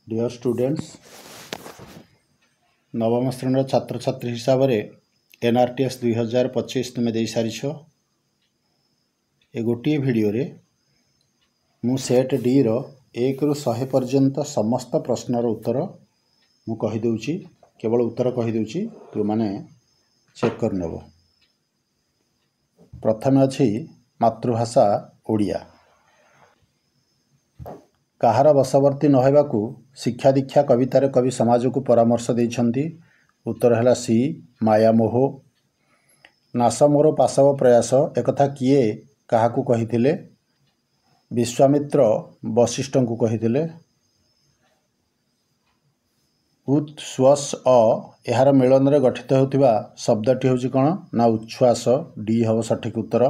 Dear students, नवम श्रेणी छात्र छात्री हिसाब से एनआरटीएस 2025 तुम दे सारी ए गोटे भिडियो रे मु सेट डी रो 1 ରୁ 100 पर्यंत समस्त प्रश्नर उत्तर मु कहीदे। केवल उत्तर कहीदे तु माने चेक कर नेब। प्रथम अच्छी मातृभाषा ओडिया। कहार बशवर्ती नहेबाकू शिक्षा दीक्षा कवितार कवि समाज को परामर्श देइछंती। उत्तर है सी मायामोह। नास मोर पाशव प्रयास एकथा किए काहाकू कहिथिले? विश्वामित्र वशिष्ठ को कहिथिले। उत् स्वस अ यार मिलन रे गठित होतिबा शब्दटी होछि कोन ना उच्छ्वास। डी हव सठिक उत्तर।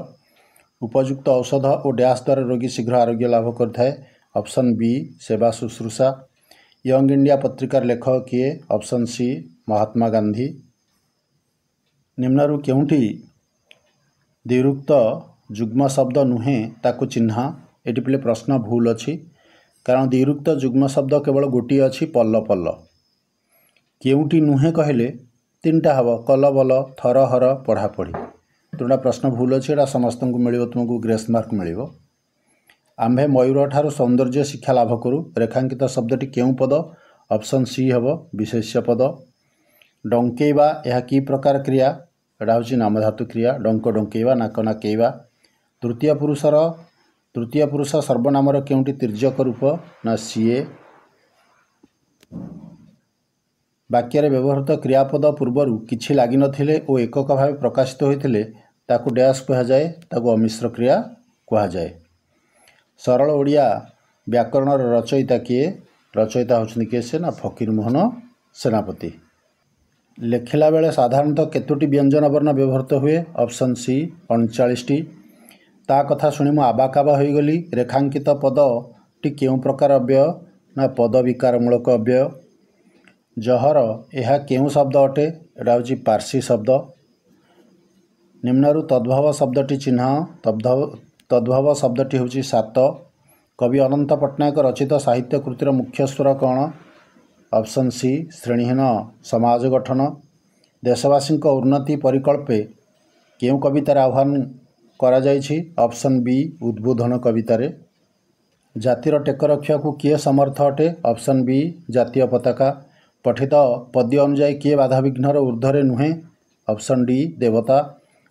उपयुक्त औषध और डैश द्वारा रोगी शीघ्र आरोग्य लाभ करथाय। ऑप्शन बी सेवा शुश्रूषा। यंग इंडिया पत्रिकार लेखक किए? Option C Mahatma Gandhi. निम्नरु केउंटी द्विरुक्त जुग्म शब्द नुहे ताकू चिन्हा। एटी पिले प्रश्न भूल अच्छी, कारण द्विरुक्त जुग्म शब्द केवल गोटी अच्छी पल्ल पल्ल। केउंटी नुहे कहले तीनटा हब कल बल थर हर पढ़ापढ़ी। तुटा प्रश्न भूल अच्छी, एटा समस्त को मिल तुमको ग्रेस मार्क मिल। आम्भे मयूर ठारू सौंदर्य शिक्षा लाभ करूँ। रेखांकित शब्दटी केउं पद? ऑप्शन सी हब विशेष्य पद। डंकेइबा यह की प्रकार क्रिया? एटा हूँ नामधातु क्रिया। डंक डंकेइबा, नाक नाकेइबा। तृतीय पुरुष सर्वनामर केउंटी तिर्यक रूप? ना सीए। वाक्य व्यवहृत क्रियापद पूर्वर किछि लागि नथिले ओ एकक भाव प्रकाशित होइथिले ताकू डैश कहा जाए, ताकू अमिश्र क्रिया कहा जाए। सरल ओडिया व्याकरण रचयिता किए? रचयिता होछन किए से ना फकीर मोहन सेनापति। लेखिला बेले साधारणतः केतोटी व्यंजन वर्ण व्यवहृत हुए? ऑप्शन सी 39टी। ता कथा शुणी मु आबाकाबा हो गली। रेखांकित पद टी केउं प्रकार अव्यय? ना पद विकार मूलक अव्यय। जहर यह केउं शब्द अटे? एटा होछि पार्सी शब्द। निम्नरु तद्भव शब्दटी चिन्ह। तद्भव शब्दटी होछि सात। कवि अनंत पट्टनायक रचित साहित्य कृतिर मुख्य स्वर कौन? ऑप्शन सी श्रेणीहीन समाज गठन। देशवासी उन्नति परिकल्पे केउं कवितार आह्वान करा जाइछि? ऑप्शन बी उद्बोधन कवितारे। जातिर टेक रक्षा को किए समर्थ अटे? ऑप्शन बी जातीय पताका। पठित पद्य अनुजाई किए बाधाविघ्नर ऊर्ध्वरे नुहे? ऑप्शन डी देवता।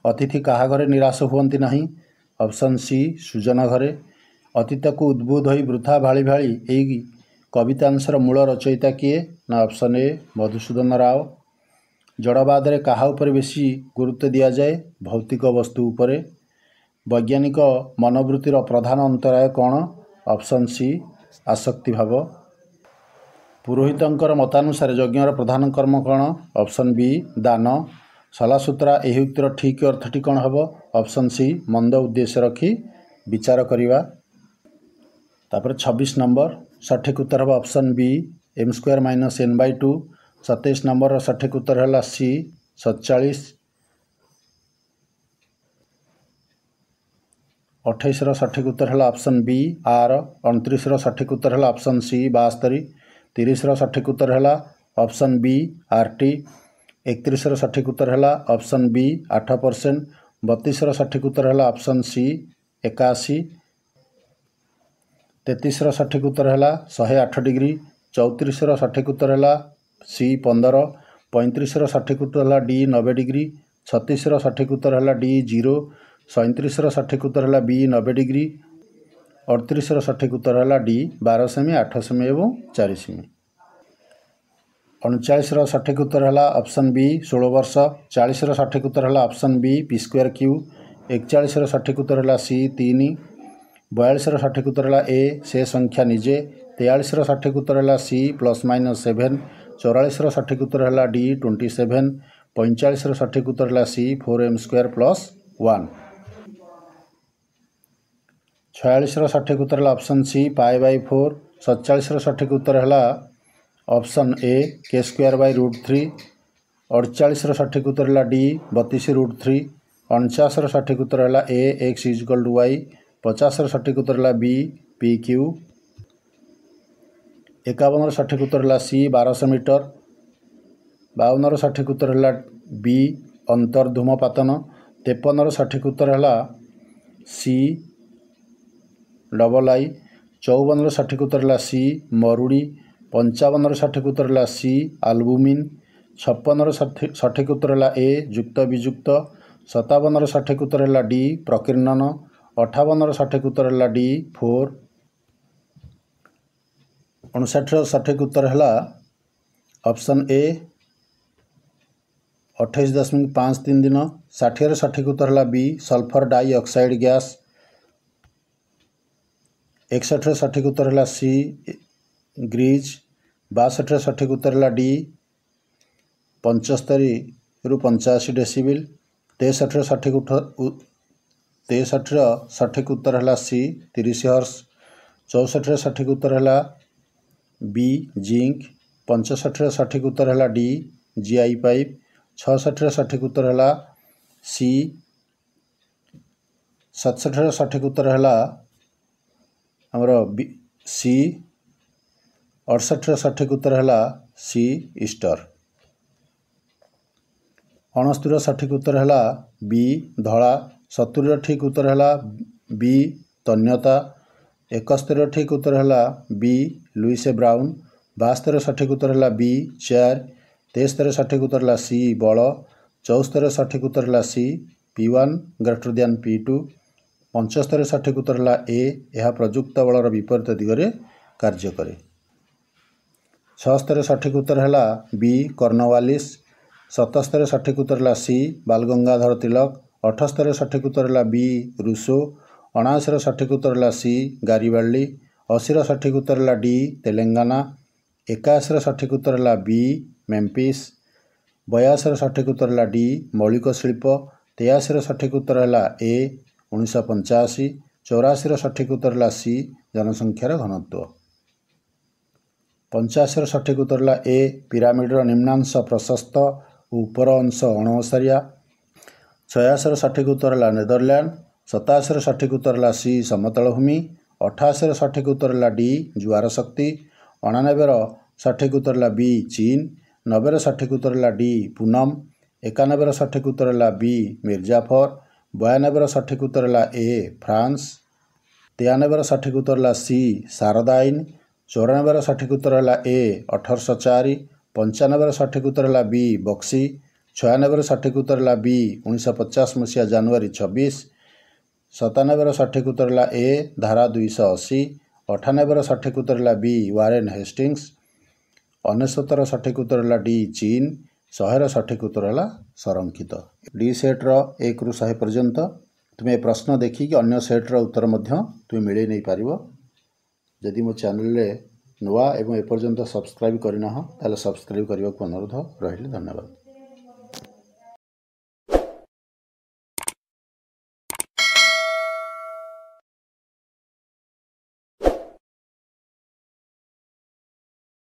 अतिथि काहा घरे निराश हुअंती नहीं? ऑप्शन सी सुजन घरे। अतीत को उद्बोध होई वृथा भाली भाली एई कवितांशर मूल रचयिता किए? ना ऑप्शन ए मधुसूदन राव। जड़वाद रे काहा उपरे बेसी गुरुत्व दिया जाए? भौतिक वस्तु उपरे। वैज्ञानिक मनोवृत्तिर प्रधान अंतराय कौन? ऑप्शन सी आसक्ति भाव। पुरोहितंकर मतानुसार यज्ञर प्रधान कर्म कौन? ऑप्शन बी दान। सलासूत्रा एही उक्तिर ठीक अर्थटी कौन हम? ऑप्शन सी मंद उद्देश्य रखी विचार करिवा। तापर 26 नंबर सठिक उत्तर हम option B m² - n/2। 27 number सठिक उत्तर है सी 47। 28 सठिक उत्तर है ऑप्शन बी आर। 29 सठिक उत्तर है ऑप्शन सी 72। 30 सठिक उत्तर है ऑप्शन बी RT। 31 सठिक उत्तर है ऑप्शन बी 8%। 32 सठिक उत्तर है ऑप्शन सी 81। 33 सठिक उत्तर है 108 डिग्री। 34 सठिक उत्तर है सी 15। 35 सठिक उत्तर है डी 90 डिग्री। 36 सठिक उत्तर है डी 0। 37 सठिक उत्तर है बी 90 डिग्री। 38 सठिक उत्तर है डी 12 सेमी, 8 सेमी एवं 4 सेमी। 39 सठिक उत्तर है ऑप्शन बी 16 वर्ष। 40 सठिक उत्तर है ऑप्शन बी p²q। 41 सठिक उत्तर है सी 3। 42 सठिक उत्तर है ए से संख्या निजे। 43 सठिक उत्तर है सी ±7। 44 सठिक उत्तर है डी 27। 45 सठिक उत्तर है सी 4m² + 1। 46 सठिक उत्तर है ऑप्शन सी π/4। 47 सठिक उत्तर है ऑप्शन ए k² √3। 48 सठिक उत्तर है डी 32√3। 49 सठिक उत्तर है ए x = y। 50 सठिक उत्तर है बी pq। 51 सठिक उत्तर है सी 1200 मीटर। 52 सठिक उत्तर है बी अंतर्धूमपातन। 53 सठिक उत्तर है सी डबल आई। 54 सठिक उत्तर है सी मरुड़ी। 55 सठिक उत्तर है सी आल्बुमिन। 56 सठिक उत्तर है ए युक्त वियुक्त। 57 सठिक उत्तर है डी प्रकीर्णन। 58 सठिक उत्तर है डी 4। 59 सठिक उत्तर है ऑप्शन ए 28.53 दिन। 60 सठिक उत्तर है बी सल्फर डाई ऑक्साइड गैस। 61 सठिक उत्तर है सी ग्रीज। 62 सठिक उत्तर है डी 75 ରୁ 85 डेसिबिल। 63 सठिक उत्तर है सी 30 हर्स। 64 सठिक उत्तर है बी जिंक। 65 सठिक उत्तर है डी जीआई पाइप। 66 सठिक उत्तर है सी। 67 सठिक उत्तर है आमर सी। 68 सठिक उत्तर है सी ईस्टर। 69 सठिक उत्तर है बी धला। 70 ठीक उत्तर है बी तन्यता। 71 ठीक उत्तर है बी लुइस ब्राउन। 72 सठिक उत्तर है बी चेयर। 73 सठिक उत्तर है सी बल। 74 सठिक उत्तर है सी P1 ग्रेटर दैन P2। 75 सठिक उत्तर है ए यह प्रयुक्त बलर विपरीत दिगरे कार्य करे। 76 सठिक उत्तर है बी कर्नवालिस। 77 सठिक उत्तर है सी बालगंगाधर तिलक। 78 सठिक उत्तर है बी रूसो। 79 सठिक उत्तर है सी गारिबाल्डी। 80 सठिक उत्तर है डी तेलंगाना। 81 सठिक उत्तर है बी मेम्फिस। 82 सठिक उत्तर है डी मौलिक शिल्प। 83 सठिक उत्तर है ए 1985। 84 सठिक उत्तर है सी जनसंख्यार घनत्व। 85 सठिक उत्तर है ए पिरामिडर निम्नांश प्रशस्त उपर अंश अणओसारिया। 86 सठिक उत्तर है नेदरलैंड। 87 सठिक उत्तर है सी समतल भूमि। 88 सठिक उत्तर है डी ज्वार शक्ति। 89 सठिक उत्तर है बी चीन। 90 सठिक उत्तर है डी पूनम। 91 सठिक उत्तर है बी मिर्जाफर। 92 सठिक उत्तर है ए फ्रांस। 93 सठिक उत्तर है सी शारदाइन। 94 सठिक उत्तर है ए 1804। 95 सठिक उत्तर है बी बक्सी। 96 सठिक उत्तर है बी 1950 मसीहा जनवरी 26। 97 सठिक उत्तर है ए धारा 280। 98 सठिक उत्तर है बी वारेन हेस्टिंग्स। 69 सठिक उत्तर है डी चीन। 100 सठिक उत्तर है संरक्षित। डी सेट्र 1 ରୁ 100 पर्यंत तुम्हें प्रश्न देखिक अन्य सेट्र उत्तर तुम्हें मिले नहीं पार। जदि मो चैनल नुआ एवं एपर्यंत सब्सक्राइब करना ताले सब्सक्राइब करने को अनुरोध रही। धन्यवाद।